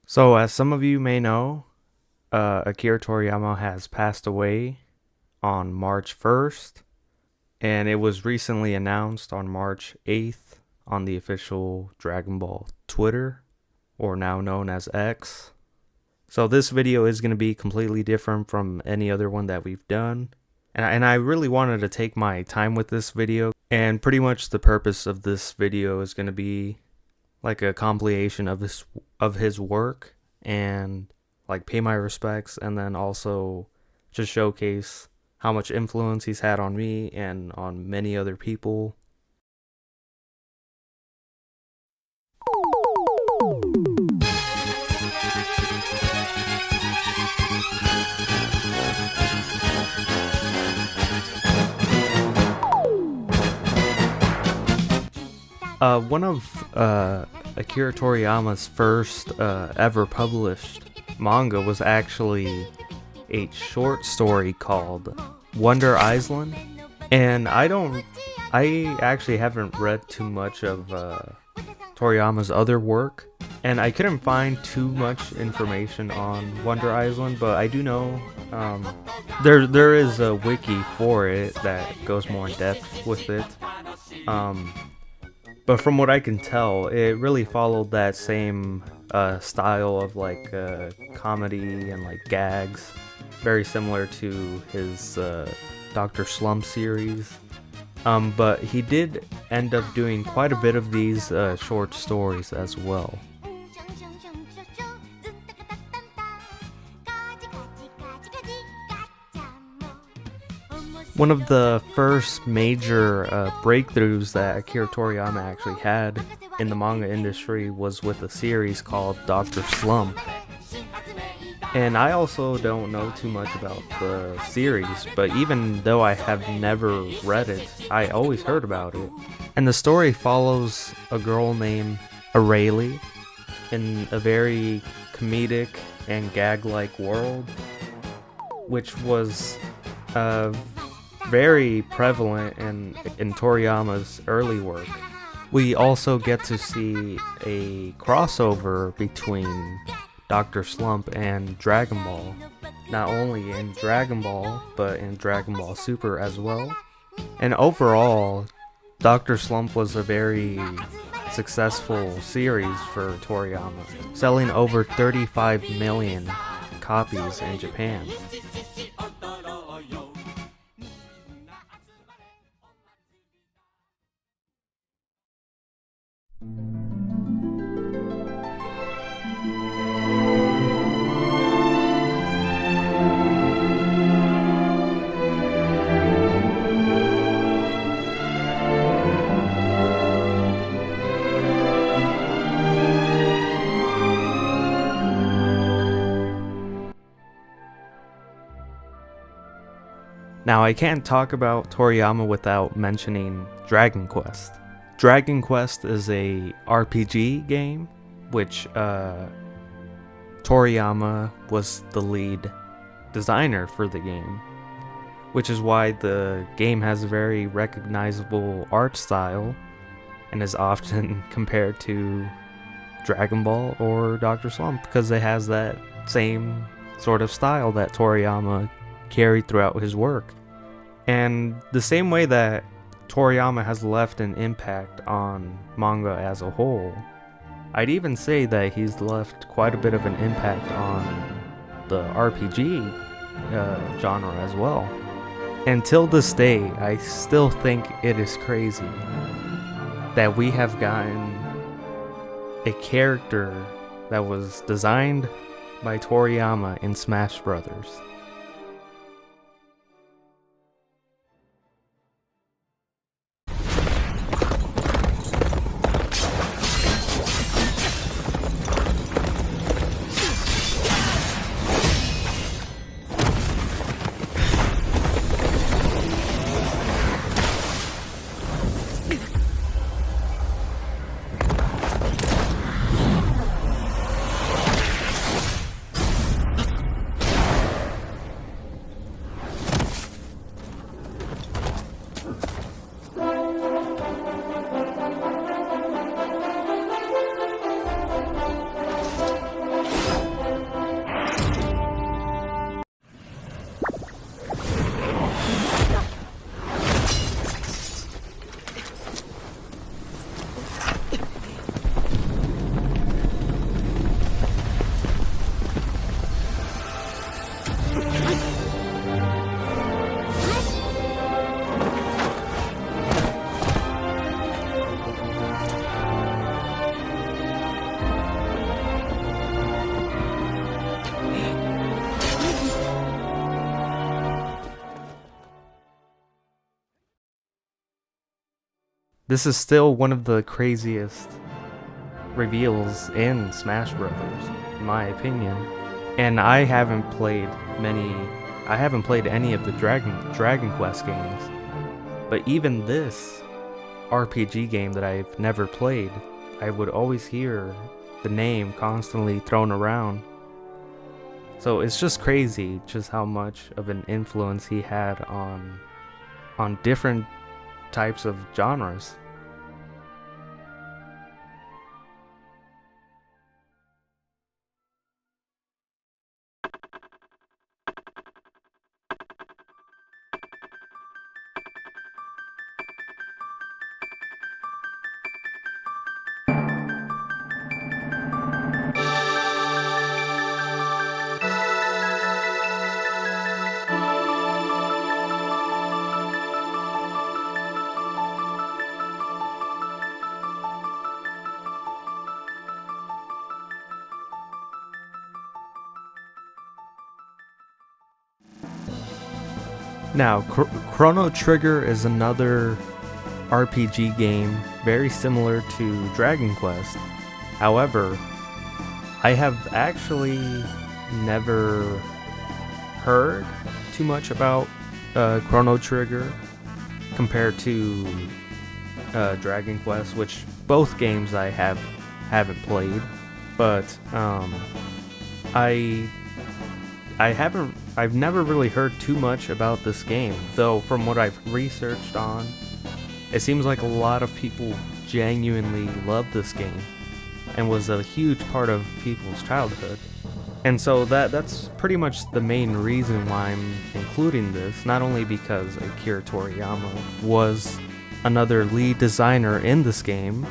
So, as some of you may know, Akira Toriyama has passed away on March 1st, and it was recently announced on March 8th on the official Dragon Ball Twitter, or now known as X. So, this video is going to be completely different from any other one that we've done, and I really wanted to take my time with this video, and pretty much the purpose of this video is going to be like a compilation of his work and like pay my respects, and then also just showcase how much influence he's had on me and on many other people. One of Akira Toriyama's first ever published manga was actually a short story called Wonder Island, and I actually haven't read too much of Toriyama's other work, and I couldn't find too much information on Wonder Island, but I do know there is a wiki for it that goes more in depth with it. But from what I can tell, it really followed that same style of like comedy and like gags, very similar to his Dr. Slump series. But he did end up doing quite a bit of these short stories as well. One of the first major breakthroughs that Akira Toriyama actually had in the manga industry was with a series called Dr. Slump. And I also don't know too much about the series, but even though I have never read it, I always heard about it. And the story follows a girl named Arayli in a very comedic and gag-like world, which was very prevalent in Toriyama's early work. We also get to see a crossover between Dr. Slump and Dragon Ball, not only in Dragon Ball, but in Dragon Ball Super as well. And overall, Dr. Slump was a very successful series for Toriyama, selling over 35 million copies in Japan. Now, I can't talk about Toriyama without mentioning Dragon Quest. Dragon Quest is a RPG game, which Toriyama was the lead designer for the game, which is why the game has a very recognizable art style and is often compared to Dragon Ball or Dr. Slump, because it has that same sort of style that Toriyama carried throughout his work. And the same way that Toriyama has left an impact on manga as a whole, I'd even say that he's left quite a bit of an impact on the RPG genre as well. Until this day, I still think it is crazy that we have gotten a character that was designed by Toriyama in Smash Brothers. This is still one of the craziest reveals in Smash Brothers, in my opinion. And I haven't played any of the Dragon Quest games. But even this RPG game that I've never played, I would always hear the name constantly thrown around. So it's just crazy just how much of an influence he had on different types of genres. Now, Chrono Trigger is another RPG game very similar to Dragon Quest. However, I have actually never heard too much about Chrono Trigger compared to Dragon Quest, which both games I haven't played, but I've never really heard too much about this game, though from what I've researched on, it seems like a lot of people genuinely love this game and was a huge part of people's childhood. And so that's pretty much the main reason why I'm including this, not only because Akira Toriyama was another lead designer in this game,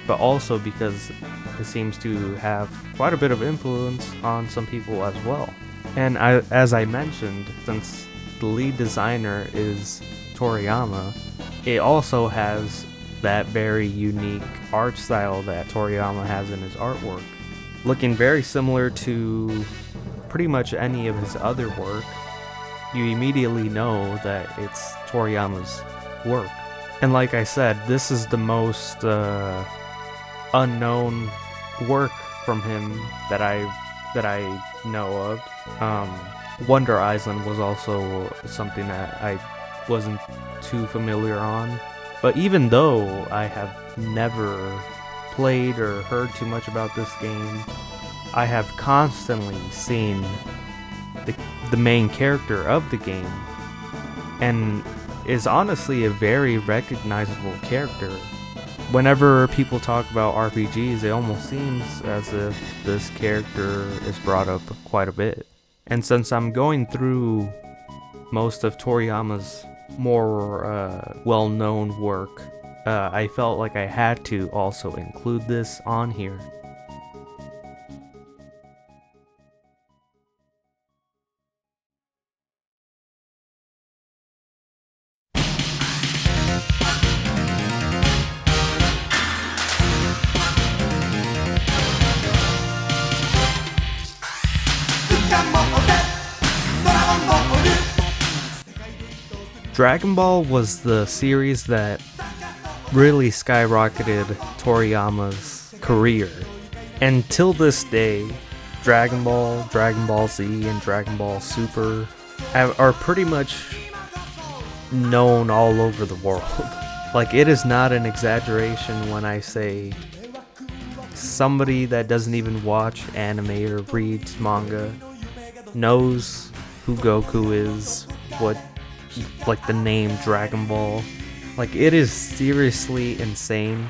but also because it seems to have quite a bit of influence on some people as well. And as I mentioned, since the lead designer is Toriyama, it also has that very unique art style that Toriyama has in his artwork. Looking very similar to pretty much any of his other work, you immediately know that it's Toriyama's work. And like I said, this is the most unknown work from him that I know of. Wonder Island was also something that I wasn't too familiar on. But even though I have never played or heard too much about this game, I have constantly seen the main character of the game, and is honestly a very recognizable character. Whenever people talk about RPGs, it almost seems as if this character is brought up quite a bit. And since I'm going through most of Toriyama's more well-known work, I felt like I had to also include this on here. Dragon Ball was the series that really skyrocketed Toriyama's career. And till this day, Dragon Ball, Dragon Ball Z, and Dragon Ball Super are pretty much known all over the world. Like, it is not an exaggeration when I say somebody that doesn't even watch anime or reads manga knows who Goku is, like the name Dragon Ball. Like, it is seriously insane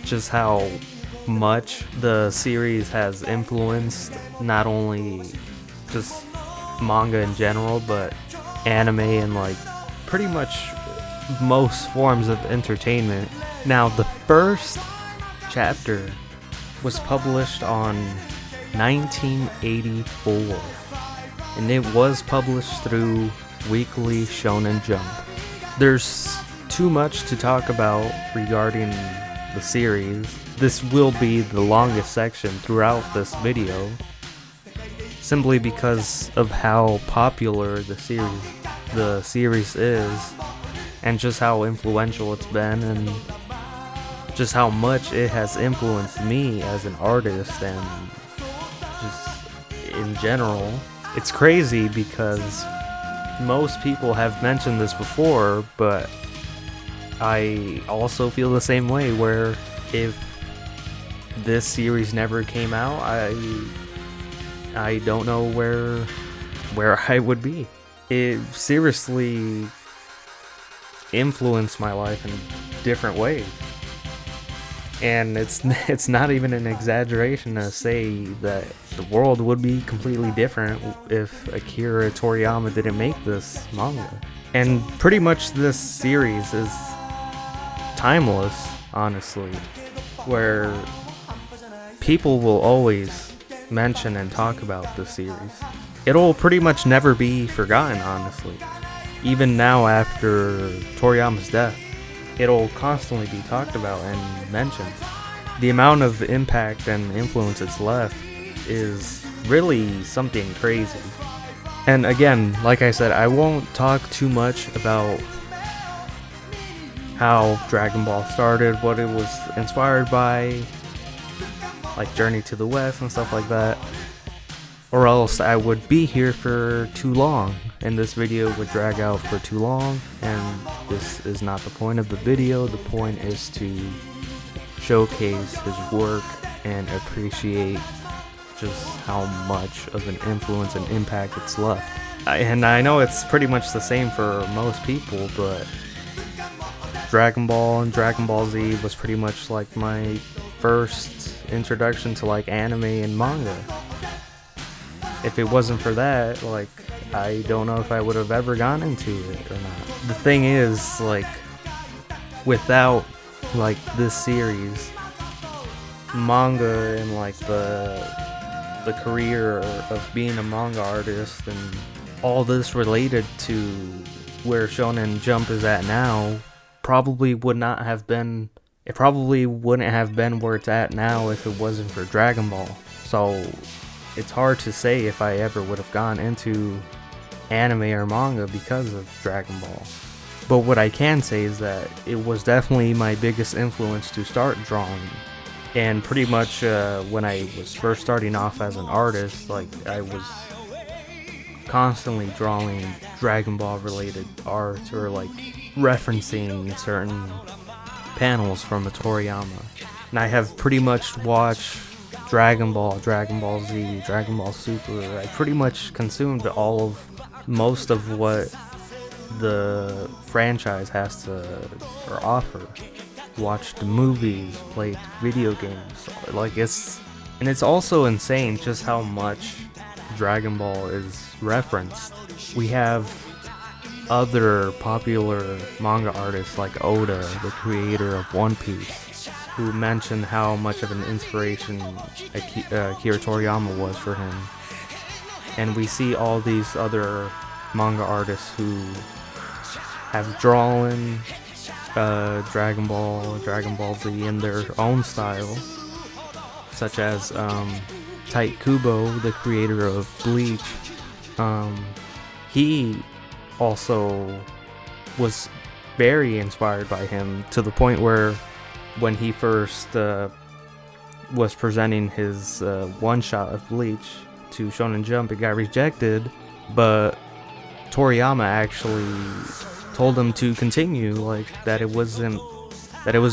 just how much the series has influenced not only just manga in general, but anime and like pretty much most forms of entertainment. Now, the first chapter was published on 1984, and it was published through Weekly Shonen Jump. There's too much to talk about regarding the series. This will be the longest section throughout this video, simply because of how popular the series is, and just how influential it's been, and just how much it has influenced me as an artist and just in general. It's crazy because most people have mentioned this before, but I also feel the same way, where if this series never came out, I don't know where I would be. It seriously influenced my life in different ways. And it's not even an exaggeration to say that the world would be completely different if Akira Toriyama didn't make this manga. And pretty much this series is timeless, honestly, where people will always mention and talk about this series. It'll pretty much never be forgotten, honestly. Even now, after Toriyama's death, it'll constantly be talked about and mentioned. The amount of impact and influence it's left is really something crazy. And again, like I said, I won't talk too much about how Dragon Ball started, what it was inspired by, like Journey to the West and stuff like that, or else I would be here for too long, and this video would drag out for too long, and this is not the point of the video. The point is to showcase his work and appreciate just how much of an influence and impact it's left. And I know it's pretty much the same for most people, but Dragon Ball and Dragon Ball Z was pretty much like my first introduction to like anime and manga. If it wasn't for that, like, I don't know if I would have ever gone into it or not. The thing is, like, without like this series, manga and like the career of being a manga artist and all this related to where Shonen Jump is at now probably would not have been, it probably wouldn't have been where it's at now if it wasn't for Dragon Ball. So it's hard to say if I ever would have gone into anime or manga because of Dragon Ball. But what I can say is that it was definitely my biggest influence to start drawing. And pretty much when I was first starting off as an artist, like, I was constantly drawing Dragon Ball related art or like referencing certain panels from a Toriyama. And I have pretty much watched Dragon Ball, Dragon Ball Z, Dragon Ball Super. I pretty much consumed most of what the franchise has to offer. Watched the movies, played video games. Like, it's also insane just how much Dragon Ball is referenced. We have other popular manga artists like Oda, the creator of One Piece, who mentioned how much of an inspiration Akira Toriyama was for him. And we see all these other manga artists who have drawn Dragon Ball, Dragon Ball Z in their own style, such as Tite Kubo, the creator of Bleach. He also was very inspired by him, to the point where when he first was presenting his one-shot of Bleach to Shonen Jump, it got rejected, but Toriyama actually told him to continue, like, that it was a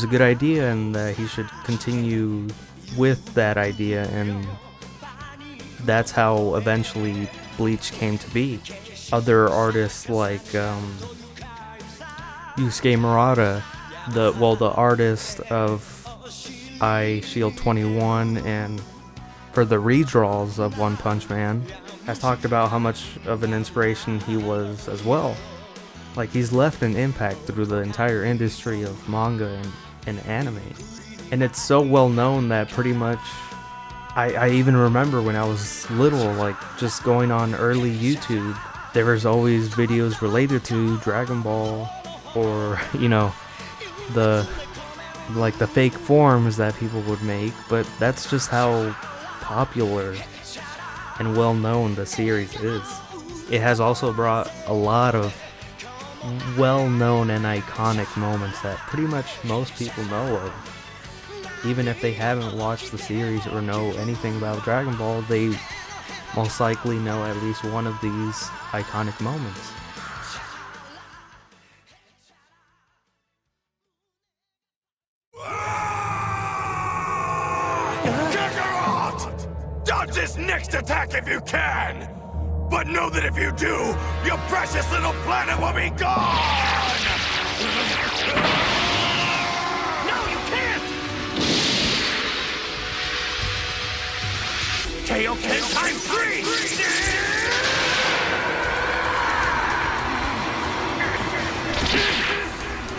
good idea and that he should continue with that idea, and that's how eventually Bleach came to be. Other artists like Yusuke Murata, the artist of I Shield 21 and for the redraws of One Punch Man, has talked about how much of an inspiration he was as well. Like, he's left an impact through the entire industry of manga and anime. And it's so well known that pretty much, I even remember when I was little, like, just going on early YouTube, there was always videos related to Dragon Ball, or, you know, the fake forms that people would make, but that's just how popular and well known the series is. It has also brought a lot of well-known and iconic moments that pretty much most people know of. Even if they haven't watched the series or know anything about Dragon Ball, they most likely know at least one of these iconic moments. Kakarot! Dodge this next attack if you can! But know that if you do, your precious little planet will be gone! No, you can't! Kaioken times 3!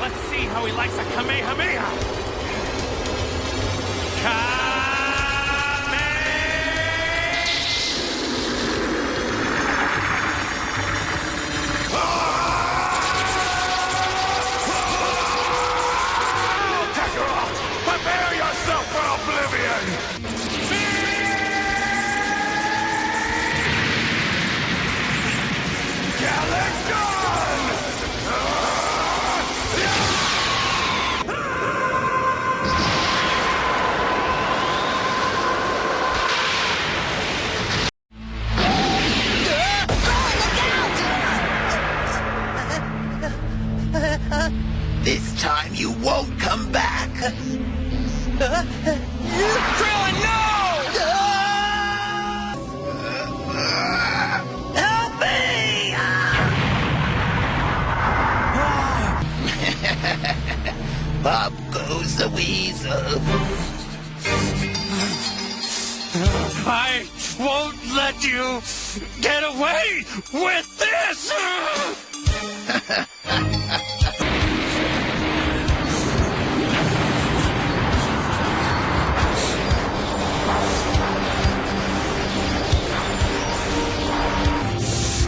Let's see how he likes a Kamehameha! Kakarot, prepare yourself for oblivion! This time you won't come back. Krillin, no! Help me! Up goes the weasel. I won't let you get away with this!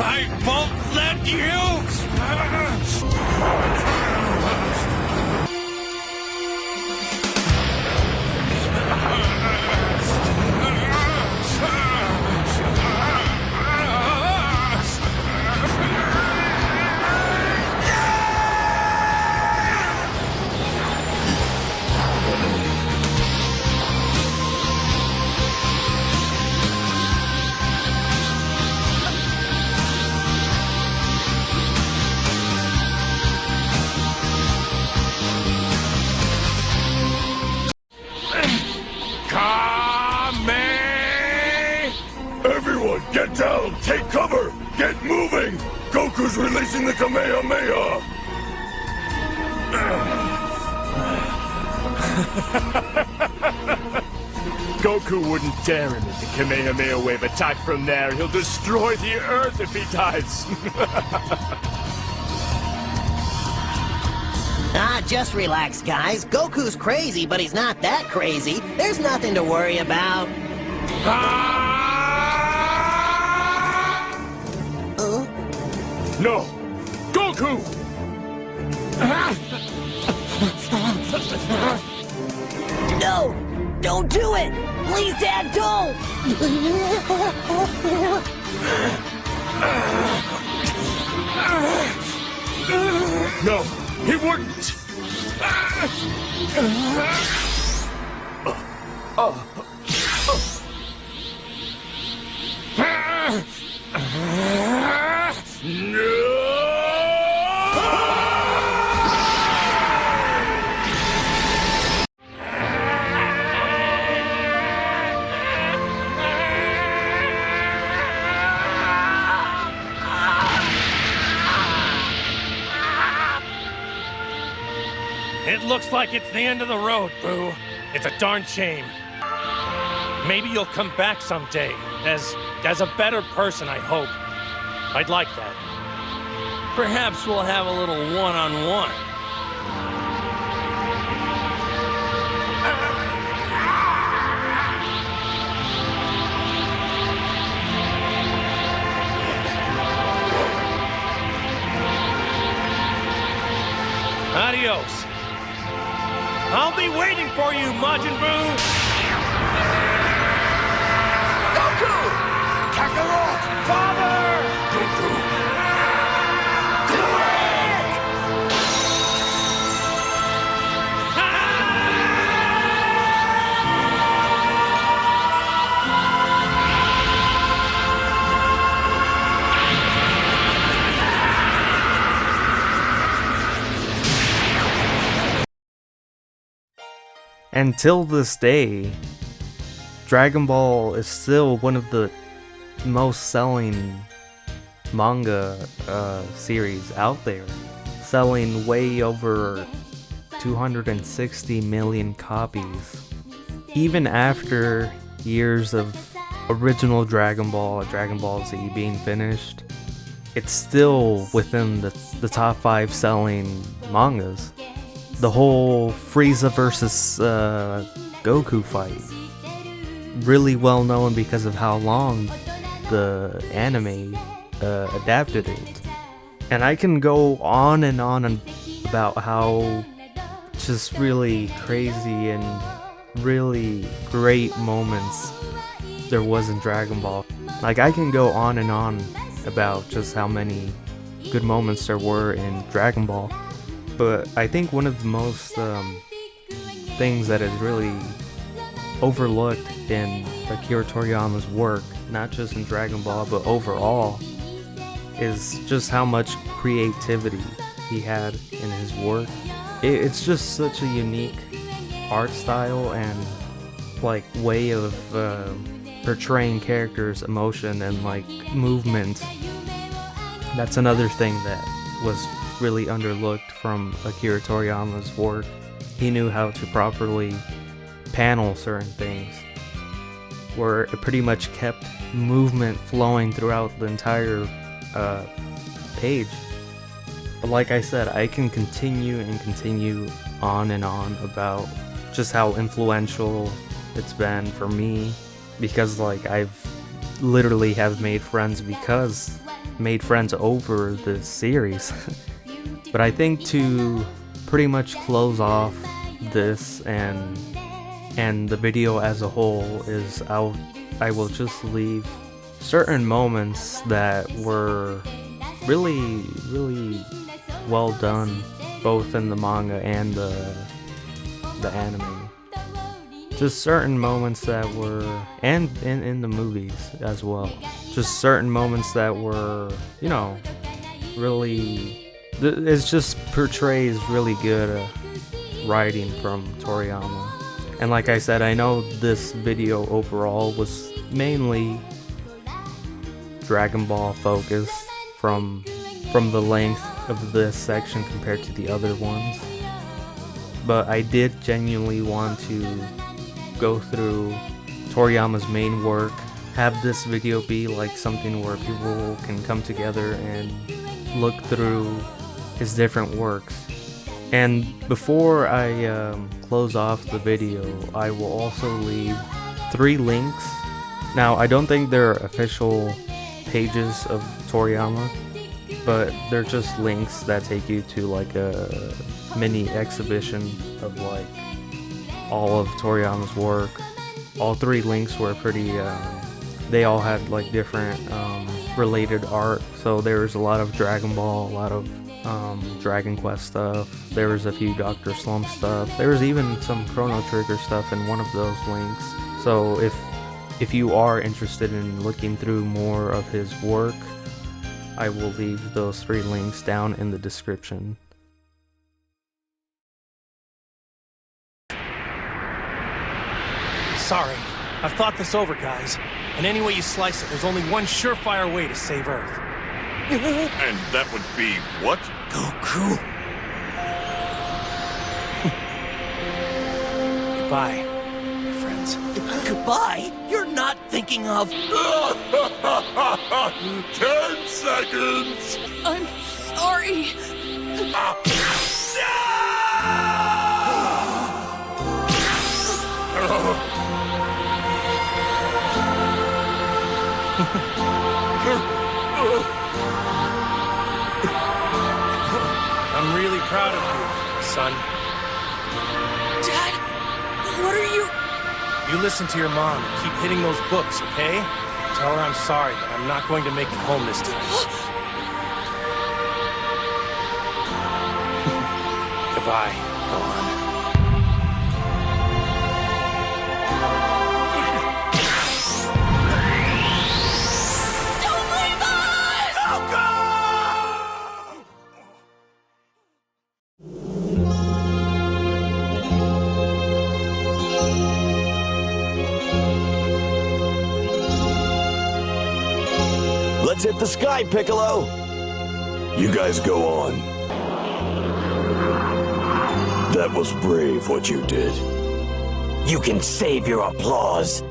I won't let you! Everyone, get down! Take cover! Get moving! Goku's releasing the Kamehameha! Goku wouldn't dare emit the Kamehameha wave attack from there. He'll destroy the Earth if he dies. Just relax, guys. Goku's crazy, but he's not that crazy. There's nothing to worry about. No! Goku! No! Don't do it! Please, Dad, don't! No, he wouldn't! It looks like it's the end of the road, Boo. It's a darn shame. Maybe you'll come back someday, as a better person, I hope. I'd like that. Perhaps we'll have a little one-on-one. Adios. I'll be waiting for you, Majin Buu! Goku! Kakarot! Father! Goku! Do it! And till this day, Dragon Ball is still one of the most selling manga series out there, selling way over 260 million copies. Even after years of original Dragon Ball Z being finished, it's still within the top 5 selling mangas. The whole Frieza versus Goku fight, really well known because of how long the anime adapted it. And I can go on and on about how just really crazy and really great moments there was in Dragon Ball. Like, I can go on and on about just how many good moments there were in Dragon Ball. But I think one of the most things that is really overlooked in Akira Toriyama's work, not just in Dragon Ball but overall, is just how much creativity he had in his work. It's just such a unique art style and like way of portraying characters' emotion and like movement. That's another thing that was really underlooked from Akira Toriyama's work. He knew how to properly panel certain things, where it pretty much kept movement flowing throughout the entire page. But like I said, I can continue on and on about just how influential it's been for me, because like I've literally have made friends over this series. But I think to pretty much close off this and the video as a whole is I will just leave certain moments that were really well done, both in the manga and the anime. Just certain moments that were, and in the movies as well. Just certain moments that were, you know, really, it just portrays really good writing from Toriyama. And like I said, I know this video overall was mainly Dragon Ball focused from the length of this section compared to the other ones. But I did genuinely want to go through Toriyama's main work, have this video be like something where people can come together and look through his different works. And before I close off the video, I will also leave 3 links. Now, I don't think they're official pages of Toriyama, but they're just links that take you to like a mini exhibition of like all of Toriyama's work. All 3 links were pretty, they all had like different related art. So there's a lot of Dragon Ball, a lot of Dragon Quest stuff. There was a few Dr. Slump stuff. There was even some Chrono Trigger stuff in one of those links. So if you are interested in looking through more of his work, I will leave those 3 links down in the description. Sorry, I've thought this over, guys. And any way you slice it, there's only one surefire way to save Earth. And that would be what? Goku. Goodbye, my friends. Goodbye? You're not thinking of... 10 seconds! I'm sorry. I'm really proud of you, son. Dad, what are you... You listen to your mom and keep hitting those books, okay? Tell her I'm sorry, but I'm not going to make it home this time. Goodbye. Go on. Don't leave us! Let's hit the sky, Piccolo! You guys go on. That was brave what you did. You can save your applause.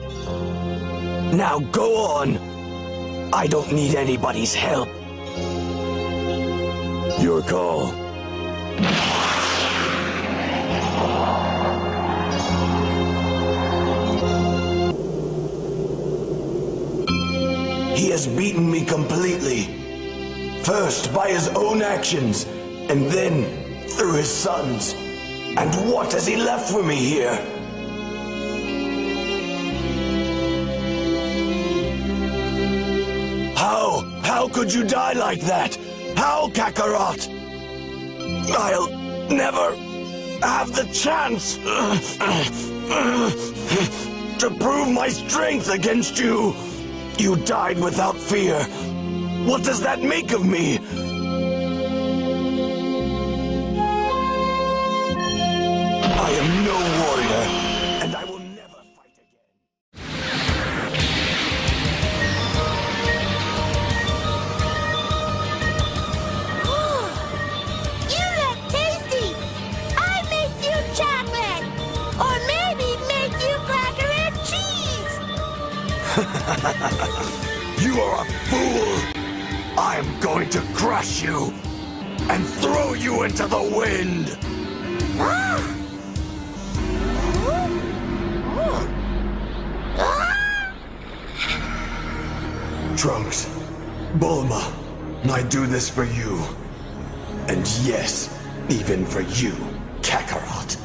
Now go on. I don't need anybody's help. Your call. He has beaten me completely. First by his own actions, and then through his sons. And what has he left for me here? How could you die like that? How, Kakarot? I'll never have the chance to prove my strength against you. You died without fear. What does that make of me? I am no warrior, and I will never fight again. You look tasty! I make you chocolate! Or maybe make you cracker and cheese! You are a fool! I'm going to crush you and throw you into the wind! Trunks, Bulma, I do this for you. And yes, even for you, Kakarot.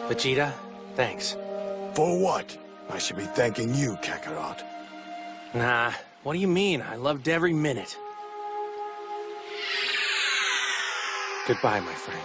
Vegeta, thanks. For what? I should be thanking you, Kakarot. Nah, what do you mean? I loved every minute. Goodbye, my friend.